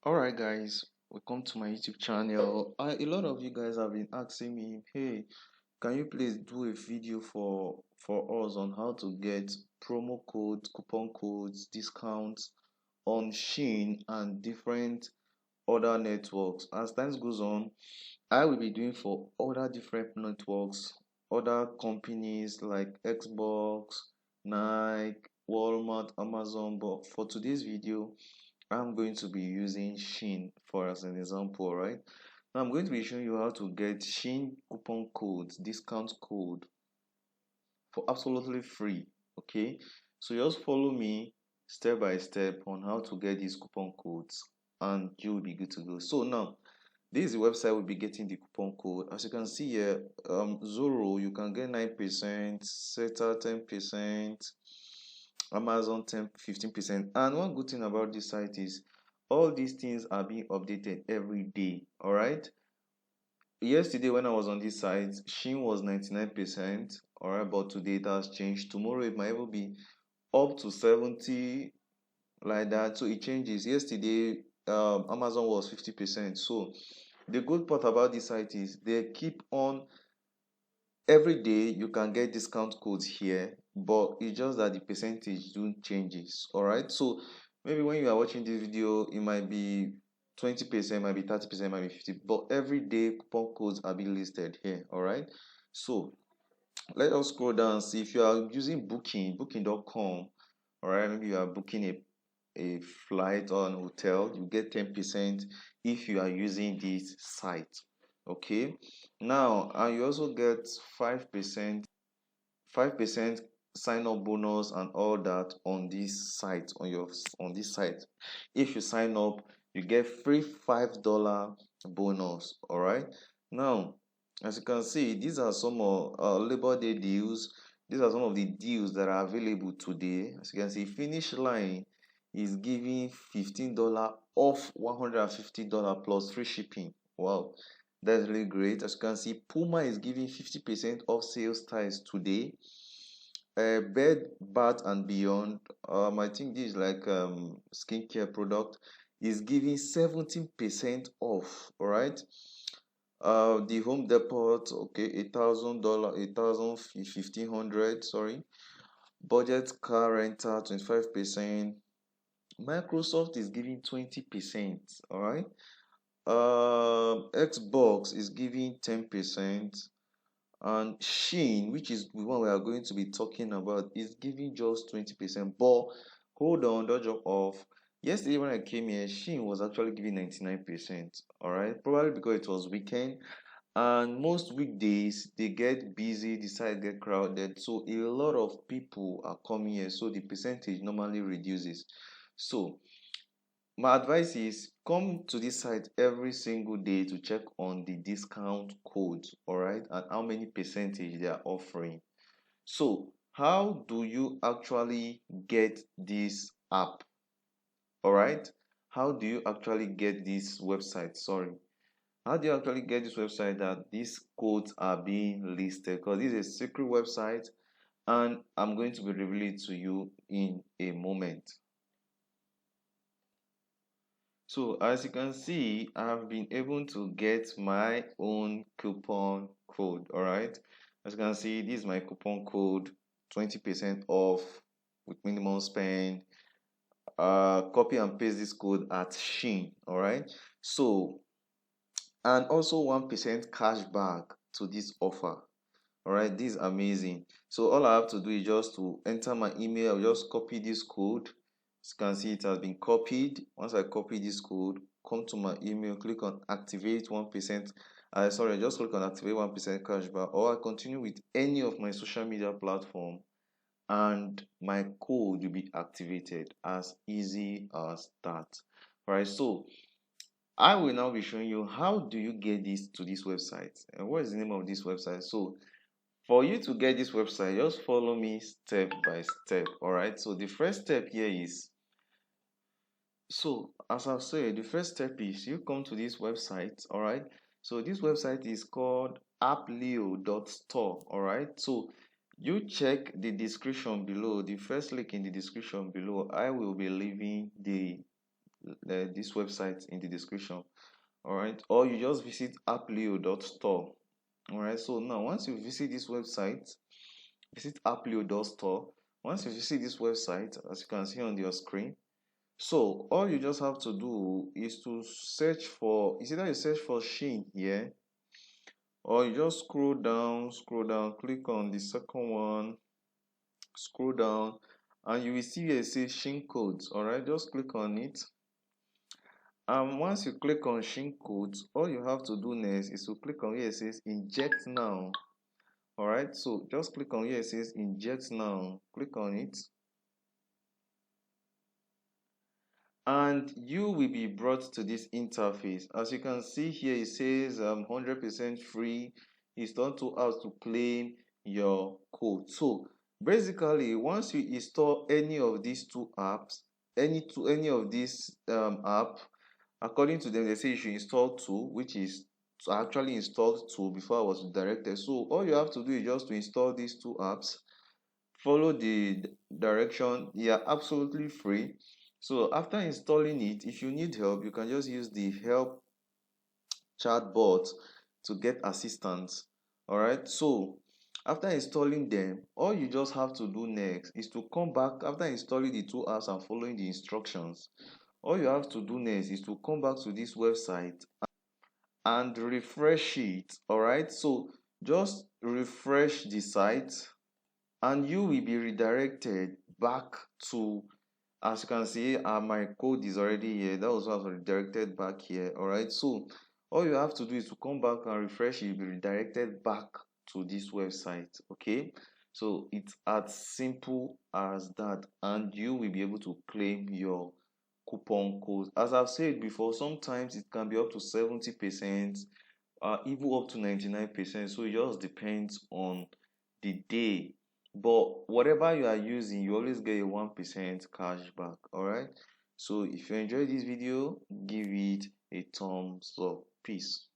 Alright guys, welcome to my YouTube channel. A lot of you guys have been asking me, hey, can you please do a video for us on how to get promo codes, coupon codes, discounts on SHEIN and different other networks. As time goes on, I will be doing for other different networks, other companies like Xbox, Nike, Walmart, Amazon. But for today's video, I'm going to be using SHEIN for as an example, right? Now I'm going to be showing you how to get SHEIN coupon codes, discount code for absolutely free. Okay, so just follow me step by step on how to get these coupon codes and you'll be good to go. So now this is the website we'll be getting the coupon code. As you can see here, Zoro you can get 9%, Seta 10%, Amazon 15%. And one good thing about this site is all these things are being updated every day. All right. Yesterday when I was on this site, SHEIN was 99%. All right, but today it has changed. Tomorrow it might even be up to 70, like that. So it changes. Yesterday, Amazon was 50%. So the good part about this site is they keep on every day you can get discount codes here, but it's just that the percentage don't changes. All right, so maybe when you are watching this video it might be 20%, might be 30%, might be 50, but every day coupon codes are being listed here. All right, so let us scroll down and see if you are using booking.com. All right, maybe you are booking a flight or an hotel, you get 10% if you are using this site. Okay, now and you also get 5% sign up bonus and all that on this site, on this site. If you sign up you get free $5 bonus. All right, now as you can see, these are some of Labor Day deals. These are some of the deals that are available today. As you can see, Finish Line is giving $15 off $150 plus free shipping. Wow, that's really great. As you can see, Puma is giving 50% off sales ties today. Bed Bath and Beyond, I think this is like skincare product, is giving 17% off. All right, the Home Depot, okay, $1,000, 1,500, sorry. Budget car rental 25%. Microsoft is giving 20%. All right, Xbox is giving 10%. And SHEIN, which is the one we are going to be talking about, is giving just 20%. But hold on, don't jump off. Yesterday when I came here, SHEIN was actually giving 99%. All right, probably because it was weekend, and most weekdays they get busy, the site get crowded, so a lot of people are coming here, so the percentage normally reduces. So my advice is come to this site every single day to check on the discount codes, all right, and how many percentage they are offering. So how do you actually get this app? All right, how do you actually get this website? Sorry, how do you actually get this website that these codes are being listed? Because this is a secret website and I'm going to be revealing it to you in a moment. So as you can see, I've been able to get my own coupon code. All right, as you can see, this is my coupon code, 20% off with minimum spend. Copy and paste this code at SHEIN. All right, so and also 1% cash back to this offer. All right, this is amazing. So all I have to do is just to enter my email. I'll just copy this code. As you can see, it has been copied. Once I copy this code, come to my email, click on activate 1%. Sorry, just click on activate 1% cashback, or I continue with any of my social media platform and my code will be activated. As easy as that. All right, so I will now be showing you how do you get this to this website and what is the name of this website. So for you to get this website, just follow me step by step. All right, so the first step here is, so as I've said, the first step is you come to this website. All right, so this website is called appleo.store. All right, so you check the description below, the first link in the description below. I will be leaving the this website in the description. All right, or you just visit appleo.store. All right, so now once you visit this website, visit appleo.store. Once you visit this website, as you can see on your screen, so all you just have to do is to search for, is either you search for SHEIN here, or you just scroll down, click on the second one, scroll down, and you will see where it says SHEIN codes. All right, just click on it. And once you click on SHEIN codes, all you have to do next is to click on where it says inject now. All right, so just click on where it says inject now, click on it, and you will be brought to this interface. As you can see here, it says 100% free. It's not too hard to claim your code. So basically, once you install any of these two apps, any of these app, according to them, they say you should install two, which is, so I actually installed two before I was directed. So all you have to do is just to install these two apps, follow the direction. They are absolutely free. So after installing it, if you need help, you can just use the help chatbot to get assistance. All right, so after installing them, all you just have to do next is to come back after installing the two apps and following the instructions. All you have to do next is to come back to this website and refresh it. All right, so just refresh the site and you will be redirected back to, as you can see, my code is already here. That was what I was redirected back here. All right, so all you have to do is to come back and refresh. You'll be redirected back to this website. Okay, so it's as simple as that, and you will be able to claim your coupon code. As I've said before, sometimes it can be up to 70%, even up to 99%. So it just depends on the day, but whatever you are using, you always get a 1% cash back. All right, so if you enjoyed this video, give it a thumbs up. Peace.